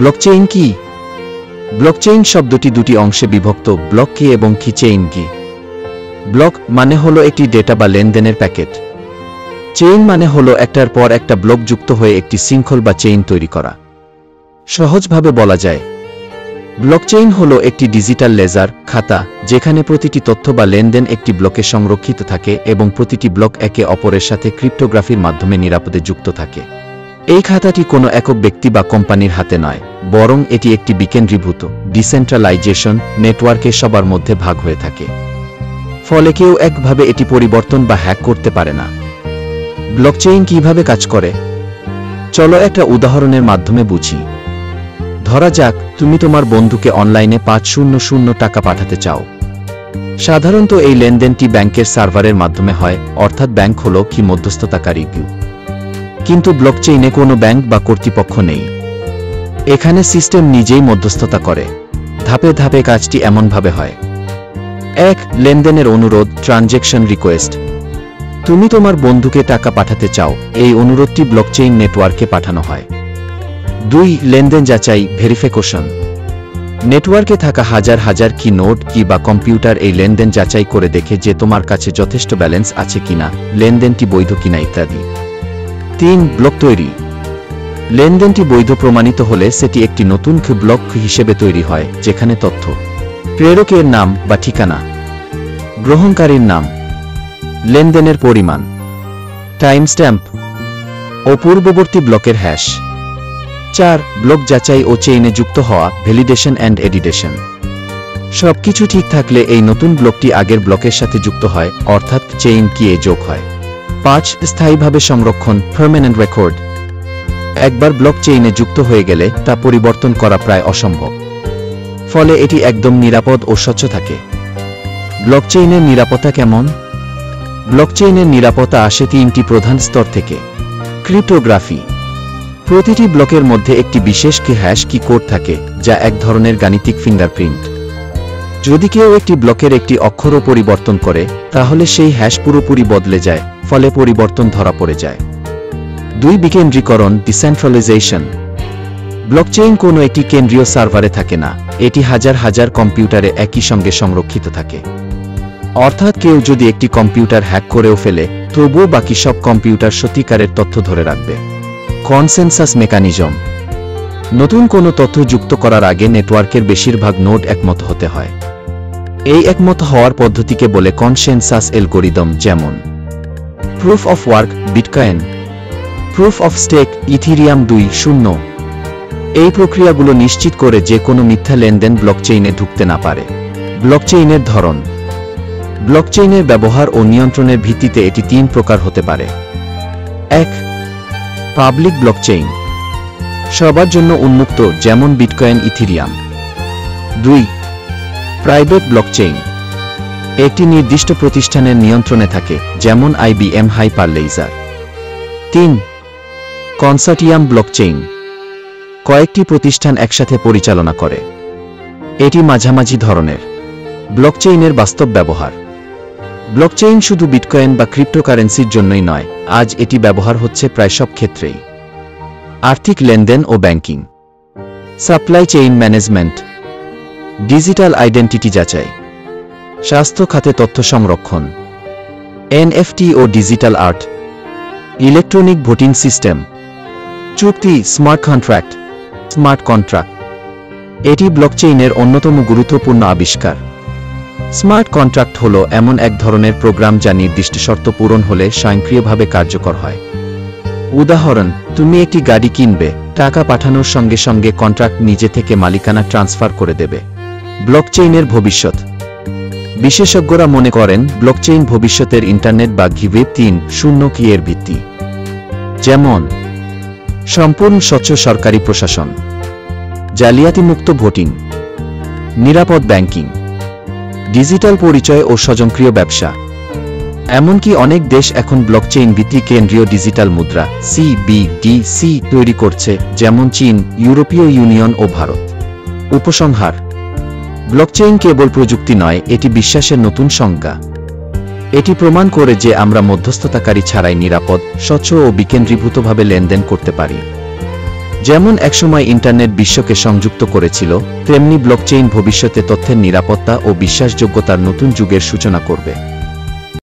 Blockchain কি? Blockchain শব্দটি দুটি অংশে বিভক্ত, ব্লক কি এবং কি চেইন কি। ব্লক মানে হলো একটি ডেটা বা লেনদেনের প্যাকেট। চেইন মানে হলো একটার পর একটা ব্লক যুক্ত হয়ে একটি শৃঙ্খল বা চেইন তৈরি করা। সহজভাবে বলা যায়, ব্লকচেইন হলো একটি ডিজিটাল লেজার খাতা, যেখানে প্রতিটি তথ্য বা লেনদেন একটি ব্লকে সংরক্ষিত থাকে এবং প্রতিটি ব্লক একে অপরের সাথে ক্রিপ্টোগ্রাফির মাধ্যমে নিরাপদে যুক্ত থাকে। এই খাতাটি কোনো একক ব্যক্তি বা কোম্পানির হাতে নয়, বরং এটি একটি বিকেন্দ্রীভূত ডিসেন্ট্রালাইজেশন নেটওয়ার্কে সবার মধ্যে ভাগ হয়ে থাকে। ফলে কেউ একভাবে এটি পরিবর্তন বা হ্যাক করতে পারে না। ব্লকচেইন কিভাবে কাজ করে? চলো একটা উদাহরণের মাধ্যমে বুঝি। ধরা যাক তুমি তোমার বন্ধুকে অনলাইনে 500 টাকা পাঠাতে চাও। সাধারণত এই লেনদেনটি ব্যাংকের সার্ভারের মাধ্যমে হয়, অর্থাৎ ব্যাংক হলো কি মধ্যস্থতাকারী। কিন্তু ব্লকচেইনে কোনো ব্যাংক বা কর্তৃপক্ষ নেই। এখানে সিস্টেম নিজেই মধ্যস্থতা করে। ধাপে ধাপে কাজটি এমনভাবে হয়। 1. লেনদেনের অনুরোধ, ট্রানজ্যাকশন রিকোয়েস্ট। তুমি তোমার বন্ধুকে টাকা পাঠাতে চাও, এই অনুরোধটি ব্লকচেইন নেটওয়ার্কে পাঠানো হয়। 2. লেনদেন যাচাই, ভেরিফিকেশন। নেটওয়ার্কে থাকা হাজার হাজার কি নোড কি বা কম্পিউটার এই লেনদেন যাচাই করে দেখে যে তোমার কাছে যথেষ্ট ব্যালেন্স আছে কিনা, লেনদেনটি বৈধ কিনা ইত্যাদি। 3. ব্লক তৈরি। লেনদেনটি বৈধ প্রমাণিত হলে সেটি একটি নতুন ব্লক হিসেবে তৈরি হয়, যেখানে তথ্য, প্রেরকের নাম বা ঠিকানা, গ্রহণকারীর নাম, লেনদেনের পরিমাণ, টাইম স্ট্যাম্প ও পূর্ববর্তী ব্লকের হ্যাশ। 4. ব্লক যাচাই ও চেইনে যুক্ত হওয়া, ভ্যালিডেশন অ্যান্ড এডিটেশন। সবকিছু ঠিক থাকলে এই নতুন ব্লকটি আগের ব্লকের সাথে যুক্ত হয়, অর্থাৎ চেইন কি এ যোগ হয়। 5. স্থায়ীভাবে সংরক্ষণ, পার্মানেন্ট রেকর্ড। একবার ব্লক চেইনে যুক্ত হয়ে গেলে তা পরিবর্তন করা প্রায় অসম্ভব। ফলে এটি একদম নিরাপদ ও স্বচ্ছ থাকে। ব্লকচেইনের নিরাপত্তা কেমন? ব্লকচেইনের নিরাপত্তা আসে 3টি প্রধান স্তর থেকে। ক্রিপ্টোগ্রাফি। প্রতিটি ব্লকের মধ্যে একটি বিশেষ হ্যাশ কি কোড থাকে, যা এক ধরনের গাণিতিক ফিঙ্গারপ্রিন্ট। যদি কেউ একটি ব্লকের একটি অক্ষরও পরিবর্তন করে, তাহলে সেই হ্যাশ পুরোপুরি বদলে যায়, ফলে পরিবর্তন ধরা পড়ে যায়। 2. বিকেন্দ্রীকরণ, ডিসেন্ট্রালাইজেশন। ব্লকচেইন কোনো একটি কেন্দ্রীয় সার্ভারে থাকে না, এটি হাজার হাজার কম্পিউটারে একই সঙ্গে সংরক্ষিত থাকে। অর্থাৎ কেউ যদি একটি কম্পিউটার হ্যাক করেও ফেলে, তবুও বাকি সব কম্পিউটার সত্যিকারের তথ্য ধরে রাখবে। Consensus mechanism. নতুন কোনো তথ্য যুক্ত করার আগে নেটওয়ার্কের বেশিরভাগ নোড একমত হতে হয়। এই একমত হওয়ার পদ্ধতিকে বলে কনসেনসাস অ্যালগরিদম, যেমন proof of work, bitcoin, proof of stake, Ethereum 2.0। এই প্রক্রিয়াগুলো নিশ্চিত করে যে কোনো মিথ্যা লেনদেন ব্লকচেইনে ঢুকতে না পারে। ব্লকচেইনের ধরন। ব্লকচেইনের ব্যবহার ও নিয়ন্ত্রণের ভিত্তিতে এটি 3 প্রকার হতে পারে। 1. পাবলিক ব্লকচেইন, সবার জন্য উন্মুক্ত, যেমন বিটকয়েন, ইথিরিয়াম। 2. প্রাইভেট ব্লকচেইন, একটি নির্দিষ্ট প্রতিষ্ঠানের নিয়ন্ত্রণে থাকে, যেমন IBM হাইপারলেজার। 3. কনসর্টিয়াম ব্লকচেইন, কয়েকটি প্রতিষ্ঠান একসাথে পরিচালনা করে। এটি মাঝামাঝি ধরনের। ব্লকচেইনের বাস্তব ব্যবহার। ব্লকচেইন শুধু বিটকয়েন বা ক্রিপ্টোকারেন্সির জন্যই নয়, আজ এটি ব্যবহার হচ্ছে প্রায় সব ক্ষেত্রেই। আর্থিক লেনদেন ও banking, supply chain management, digital identity যাচাই, স্বাস্থ্য খাতে তথ্য সংরক্ষণ, NFT ও digital art, electronic voting system, চুক্তি, স্মার্ট কন্ট্রাক্ট। এটি ব্লকচেইনের অন্যতম গুরুত্বপূর্ণ আবিষ্কার। স্মার্ট কন্ট্রাক্ট হল এমন এক ধরনের প্রোগ্রাম যা নির্দিষ্ট শর্ত পূরণ হলে স্বয়ংক্রিয়ভাবে কার্যকর হয়। উদাহরণ, তুমি একটি গাড়ি কিনবে, টাকা পাঠানোর সঙ্গে সঙ্গে কন্ট্রাক্ট নিজে থেকে মালিকানা ট্রান্সফার করে দেবে। ব্লকচেইনের ভবিষ্যৎ। বিশেষজ্ঞরা মনে করেন ব্লকচেইন ভবিষ্যতের ইন্টারনেট বা ওয়েব 3.0 এর ভিত্তি। যেমন সম্পূর্ণ স্বচ্ছ সরকারি প্রশাসন, জালিয়াতিমুক্ত ভোটিং, নিরাপদ ব্যাংকিং, ডিজিটাল পরিচয় ও স্বয়ংক্রিয় ব্যবসা। এমনকি অনেক দেশ এখন ব্লকচেইন ভিত্তিক কেন্দ্রীয় ডিজিটাল মুদ্রা CBDC তৈরি করছে, যেমন চীন, ইউরোপীয় ইউনিয়ন ও ভারত। উপসংহার: ব্লকচেইন কেবল প্রযুক্তি নয়, এটি বিশ্বাসের নতুন সংজ্ঞা। এটি প্রমাণ করে যে আমরা মধ্যস্থতাকারী ছাড়াই নিরাপদ, স্বচ্ছ ও বিকেন্দ্রীভূতভাবে লেনদেন করতে পারি। যেমন একসময় ইন্টারনেট বিশ্বকে সংযুক্ত করেছিল, তেমনি ব্লকচেইন ভবিষ্যতে তথ্যের নিরাপত্তা ও বিশ্বাসযোগ্যতার নতুন যুগের সূচনা করবে।